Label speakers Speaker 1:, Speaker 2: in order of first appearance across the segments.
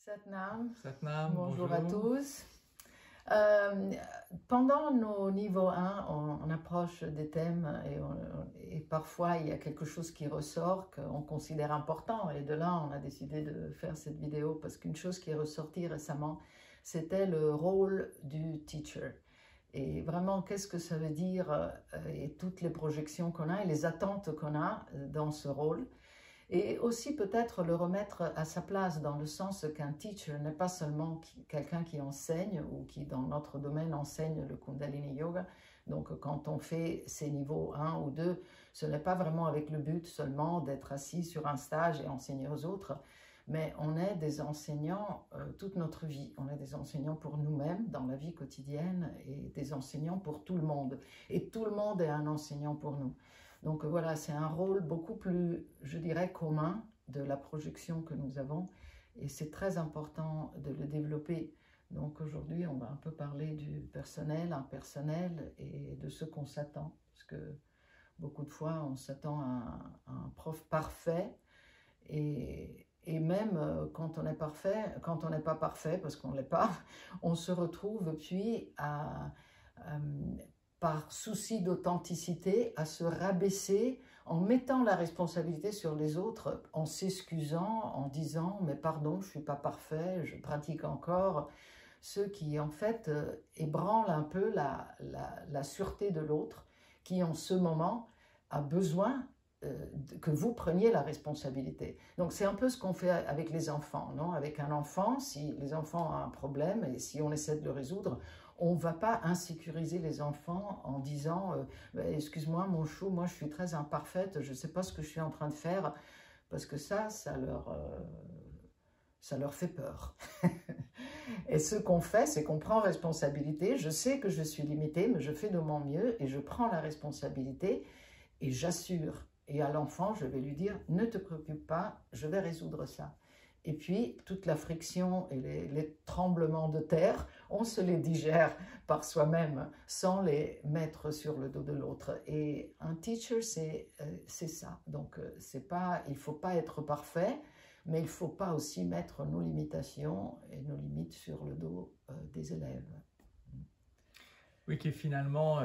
Speaker 1: Satnam,
Speaker 2: Satnam,
Speaker 1: bonjour à
Speaker 2: bonjour.
Speaker 1: tous. Pendant nos niveaux 1, on approche des thèmes et parfois il y a quelque chose qui ressort qu'on considère important. Et de là, on a décidé de faire cette vidéo parce qu'une chose qui est ressortie récemment, c'était le rôle du teacher. Et vraiment, qu'est-ce que ça veut dire et toutes les projections qu'on a et les attentes qu'on a dans ce rôle. Et aussi peut-être le remettre à sa place dans le sens qu'un teacher n'est pas seulement quelqu'un qui enseigne ou qui dans notre domaine enseigne le Kundalini Yoga. Donc quand on fait ces niveaux 1 ou 2, ce n'est pas vraiment avec le but seulement d'être assis sur un stage et enseigner aux autres, mais on est des enseignants toute notre vie. On est des enseignants pour nous-mêmes dans la vie quotidienne et des enseignants pour tout le monde. Et tout le monde est un enseignant pour nous. Donc voilà, c'est un rôle beaucoup plus, je dirais, commun de la projection que nous avons et c'est très important de le développer. Donc aujourd'hui, on va un peu parler du personnel, impersonnel et de ce qu'on s'attend. Parce que beaucoup de fois, on s'attend à un prof parfait et même quand on est parfait, quand on n'est pas parfait, parce qu'on ne l'est pas, on se retrouve puis par souci d'authenticité, à se rabaisser en mettant la responsabilité sur les autres, en s'excusant, en disant « mais pardon, je ne suis pas parfait, je pratique encore », ce qui en fait ébranle un peu la sûreté de l'autre, qui en ce moment a besoin que vous preniez la responsabilité. Donc c'est un peu ce qu'on fait avec les enfants, non? Avec un enfant, si les enfants ont un problème et si on essaie de le résoudre, on ne va pas insécuriser les enfants en disant excuse-moi mon chou, moi je suis très imparfaite, je ne sais pas ce que je suis en train de faire, parce que ça leur fait peur. Et ce qu'on fait, c'est qu'on prend responsabilité. Je sais que je suis limitée, mais je fais de mon mieux et je prends la responsabilité et j'assure. Et à l'enfant, je vais lui dire, ne te préoccupe pas, je vais résoudre ça. Et puis, toute la friction et les tremblements de terre, on se les digère par soi-même sans les mettre sur le dos de l'autre. Et un teacher, c'est ça. Donc, il ne faut pas être parfait, mais il ne faut pas aussi mettre nos limitations et nos limites sur le dos des élèves.
Speaker 2: Oui, qui est finalement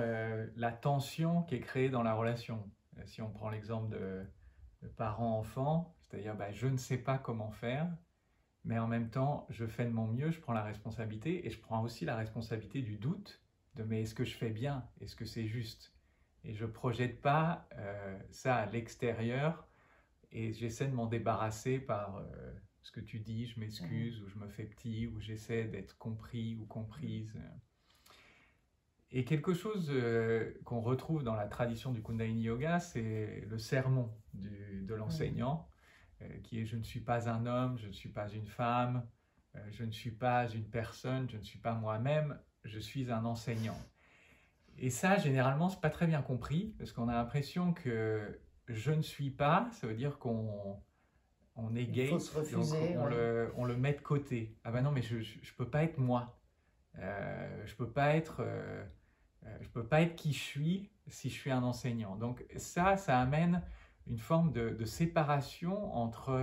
Speaker 2: la tension qui est créée dans la relation. Si on prend l'exemple de parent-enfant, c'est-à-dire je ne sais pas comment faire, mais en même temps, je fais de mon mieux, je prends la responsabilité et je prends aussi la responsabilité du doute, de mais est-ce que je fais bien, est-ce que c'est juste? Et je ne projette pas ça à l'extérieur et j'essaie de m'en débarrasser par ce que tu dis, je m'excuse, ou je me fais petit, ou j'essaie d'être compris ou comprise. Et quelque chose qu'on retrouve dans la tradition du Kundalini Yoga, c'est le sermon de l'enseignant, qui est « je ne suis pas un homme, je ne suis pas une femme, je ne suis pas une personne, je ne suis pas moi-même, je suis un enseignant ». Et ça, généralement, c'est pas très bien compris, parce qu'on a l'impression que « je ne suis pas », ça veut dire qu'on negate, donc on le met de côté. Ah ben non, mais je ne peux pas être moi, je peux pas être qui je suis si je suis un enseignant. Donc ça amène une forme de séparation entre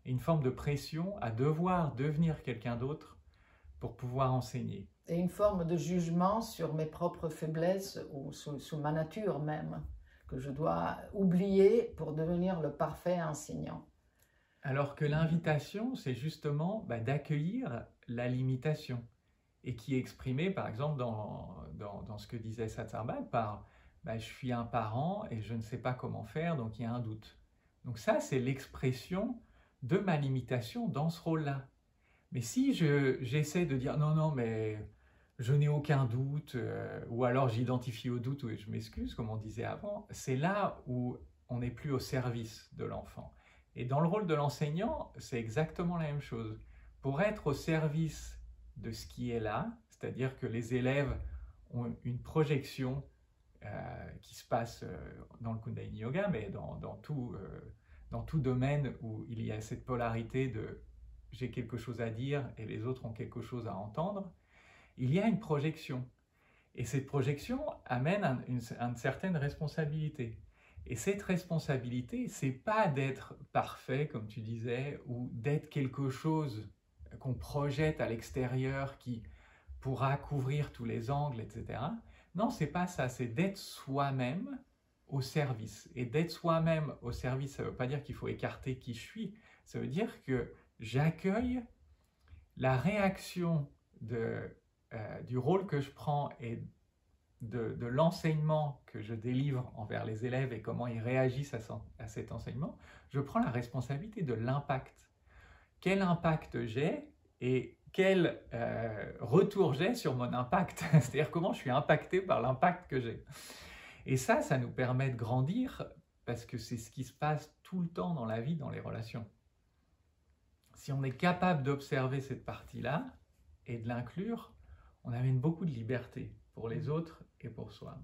Speaker 2: une forme de pression à devoir devenir quelqu'un d'autre pour pouvoir enseigner.
Speaker 1: Et une forme de jugement sur mes propres faiblesses ou sous ma nature même, que je dois oublier pour devenir le parfait enseignant.
Speaker 2: Alors que l'invitation, c'est justement d'accueillir la limitation et qui est exprimée par exemple dans ce que disait Satsarbal par je suis un parent et je ne sais pas comment faire, donc il y a un doute. Donc ça, c'est l'expression de ma limitation dans ce rôle-là. Mais si j'essaie de dire non, mais je n'ai aucun doute, ou alors j'identifie au doute et je m'excuse, comme on disait avant, c'est là où on n'est plus au service de l'enfant. Et dans le rôle de l'enseignant, c'est exactement la même chose. Pour être au service de ce qui est là, c'est-à-dire que les élèves ont une projection qui se passe dans le Kundalini Yoga, mais dans tout domaine où il y a cette polarité de j'ai quelque chose à dire et les autres ont quelque chose à entendre, il y a une projection. Et cette projection amène une certaine responsabilité. Et cette responsabilité, c'est pas d'être parfait, comme tu disais, ou d'être quelque chose qu'on projette à l'extérieur qui pourra couvrir tous les angles, etc. Non, c'est pas ça, c'est d'être soi-même au service. Et d'être soi-même au service, ça ne veut pas dire qu'il faut écarter qui je suis, ça veut dire que j'accueille la réaction du rôle que je prends et de l'enseignement que je délivre envers les élèves et comment ils réagissent à cet enseignement. Je prends la responsabilité de l'impact. Quel impact j'ai et quel retour j'ai sur mon impact. C'est-à-dire comment je suis impacté par l'impact que j'ai. Et ça nous permet de grandir parce que c'est ce qui se passe tout le temps dans la vie, dans les relations. Si on est capable d'observer cette partie-là et de l'inclure, on amène beaucoup de liberté pour les autres et pour soi.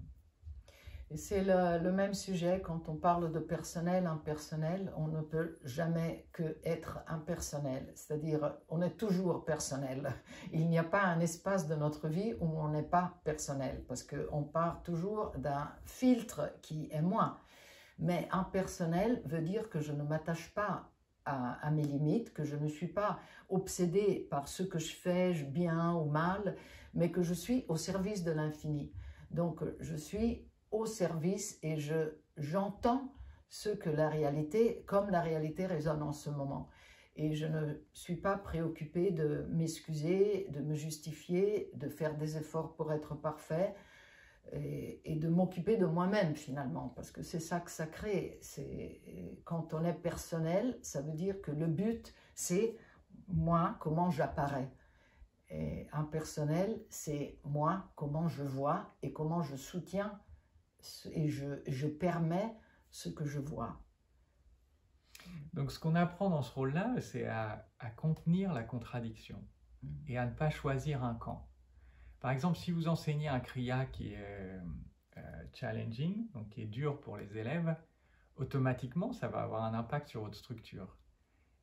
Speaker 1: Et c'est le même sujet quand on parle de personnel, impersonnel, on ne peut jamais que être impersonnel, c'est-à-dire on est toujours personnel. Il n'y a pas un espace de notre vie où on n'est pas personnel, parce qu'on part toujours d'un filtre qui est moi. Mais impersonnel veut dire que je ne m'attache pas à mes limites, que je ne suis pas obsédée par ce que je fais, bien ou mal, mais que je suis au service de l'infini. Donc je suis au service et j'entends ce que la réalité, comme la réalité résonne en ce moment. Et je ne suis pas préoccupée de m'excuser, de me justifier, de faire des efforts pour être parfait et de m'occuper de moi-même finalement, parce que c'est ça que ça crée. Quand on est personnel, ça veut dire que le but, c'est moi, comment j'apparais. Et impersonnel, c'est moi, comment je vois et comment je soutiens et je permets ce que je vois.
Speaker 2: Donc ce qu'on apprend dans ce rôle-là, c'est à contenir la contradiction et à ne pas choisir un camp. Par exemple, si vous enseignez un kriya qui est challenging, donc qui est dur pour les élèves, automatiquement ça va avoir un impact sur votre structure.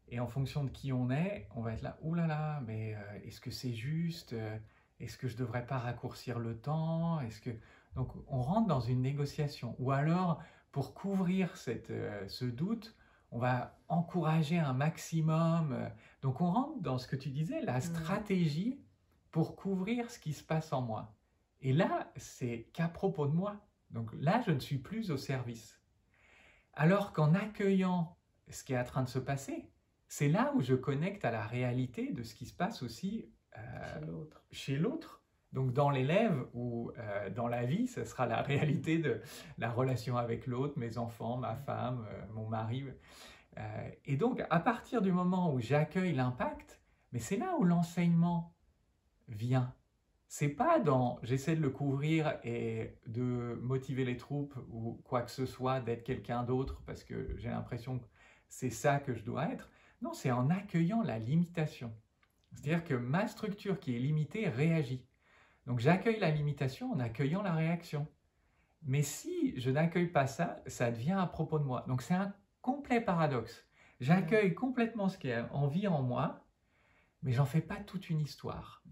Speaker 2: Et en fonction de qui on est, on va être là, ouh là là, mais est-ce que c'est juste? Est-ce que je ne devrais pas raccourcir le temps? Donc on rentre dans une négociation. Ou alors, pour couvrir ce doute, on va encourager un maximum. Donc on rentre dans ce que tu disais, la stratégie pour couvrir ce qui se passe en moi. Et là, c'est qu'à propos de moi. Donc là, je ne suis plus au service. Alors qu'en accueillant ce qui est en train de se passer, c'est là où je connecte à la réalité de ce qui se passe aussi chez l'autre. Donc dans l'élève ou dans la vie, ce sera la réalité de la relation avec l'autre, mes enfants, ma femme, mon mari. Et donc à partir du moment où j'accueille l'impact, mais c'est là où l'enseignement vient. C'est pas dans j'essaie de le couvrir et de motiver les troupes ou quoi que ce soit, d'être quelqu'un d'autre parce que j'ai l'impression que c'est ça que je dois être. Non, c'est en accueillant la limitation. C'est-à-dire que ma structure qui est limitée réagit. Donc j'accueille la limitation en accueillant la réaction. Mais si je n'accueille pas ça, ça devient à propos de moi. Donc c'est un complet paradoxe. J'accueille complètement ce qui est en vie en moi, mais j'en fais pas toute une histoire.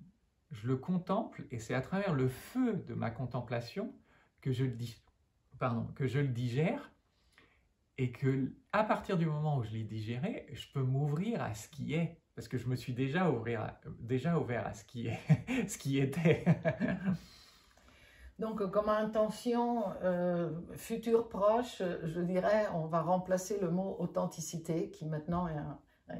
Speaker 2: Je le contemple et c'est à travers le feu de ma contemplation que je le digère et que à partir du moment où je l'ai digéré, je peux m'ouvrir à ce qui est parce que je me suis déjà ouvert à ce qui est, ce qui était.
Speaker 1: Donc, comme intention future proche, je dirais, on va remplacer le mot authenticité qui maintenant est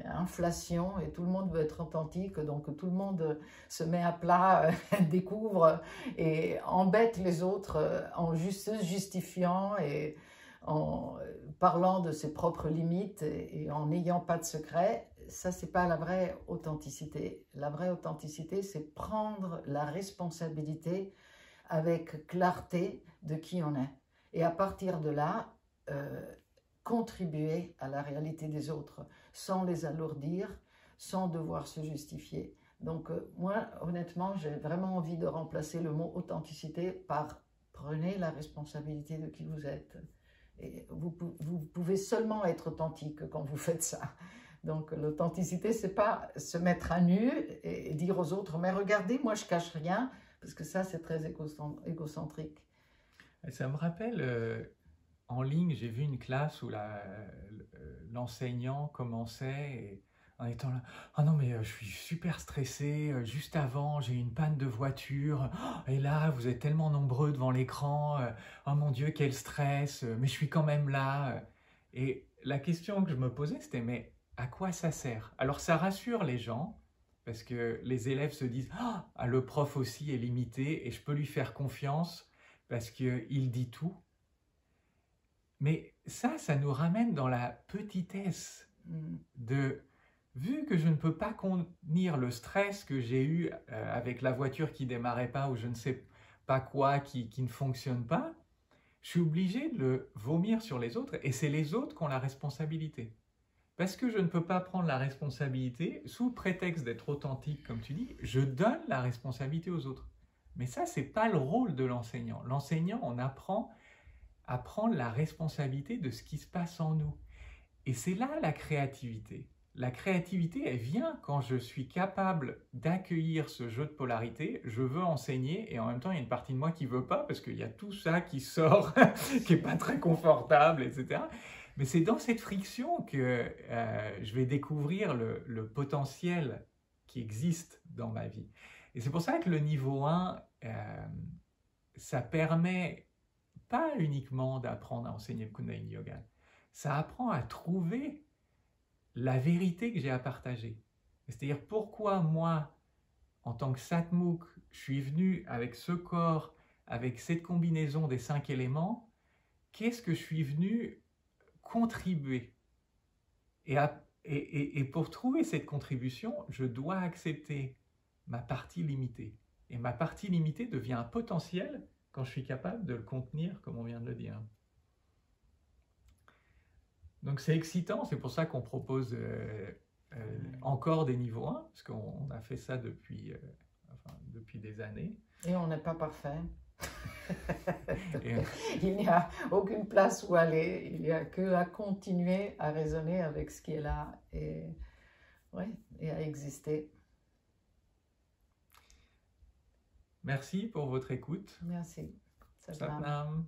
Speaker 1: inflation et tout le monde veut être authentique, donc tout le monde se met à plat, découvre et embête les autres en se justifiant et en parlant de ses propres limites et en n'ayant pas de secret. Ça, c'est pas la vraie authenticité. La vraie authenticité, c'est prendre la responsabilité avec clarté de qui on est. Et à partir de là, contribuer à la réalité des autres, sans les alourdir, sans devoir se justifier. Donc moi, honnêtement, j'ai vraiment envie de remplacer le mot authenticité par prenez la responsabilité de qui vous êtes. Et vous pouvez seulement être authentique quand vous faites ça. Donc l'authenticité, c'est pas se mettre à nu et dire aux autres, mais regardez, moi je cache rien, parce que ça c'est très égocentrique.
Speaker 2: Et ça me rappelle... En ligne, j'ai vu une classe où l'enseignant commençait et en étant là, « Ah non, mais je suis super stressé, juste avant, j'ai eu une panne de voiture, et là, vous êtes tellement nombreux devant l'écran, oh mon Dieu, quel stress, mais je suis quand même là. » Et la question que je me posais, c'était, mais à quoi ça sert? Alors ça rassure les gens, parce que les élèves se disent, « Ah, le prof aussi est limité, et je peux lui faire confiance, parce qu'il dit tout. » Mais ça nous ramène dans la petitesse de... Vu que je ne peux pas contenir le stress que j'ai eu avec la voiture qui ne démarrait pas ou je ne sais pas quoi qui ne fonctionne pas, je suis obligé de le vomir sur les autres et c'est les autres qui ont la responsabilité. Parce que je ne peux pas prendre la responsabilité, sous le prétexte d'être authentique, comme tu dis, je donne la responsabilité aux autres. Mais ça, ce n'est pas le rôle de l'enseignant. L'enseignant, on apprend à prendre la responsabilité de ce qui se passe en nous. Et c'est là la créativité. La créativité, elle vient quand je suis capable d'accueillir ce jeu de polarité. Je veux enseigner et en même temps, il y a une partie de moi qui ne veut pas parce qu'il y a tout ça qui sort, qui n'est pas très confortable, etc. Mais c'est dans cette friction que je vais découvrir le potentiel qui existe dans ma vie. Et c'est pour ça que le niveau 1, ça permet pas uniquement d'apprendre à enseigner le Kundalini Yoga, ça apprend à trouver la vérité que j'ai à partager. C'est-à-dire pourquoi moi, en tant que Satmukh, je suis venu avec ce corps, avec cette combinaison des 5 éléments, qu'est-ce que je suis venu contribuer? Et pour trouver cette contribution, je dois accepter ma partie limitée. Et ma partie limitée devient un potentiel quand je suis capable de le contenir, comme on vient de le dire. Donc c'est excitant, c'est pour ça qu'on propose encore des niveaux 1, parce qu'on a fait ça depuis des années.
Speaker 1: Et on n'est pas parfait. Il n'y a aucune place où aller, il n'y a que à continuer à raisonner avec ce qui est là et à exister.
Speaker 2: Merci pour votre écoute.
Speaker 1: Merci.
Speaker 2: Satnam.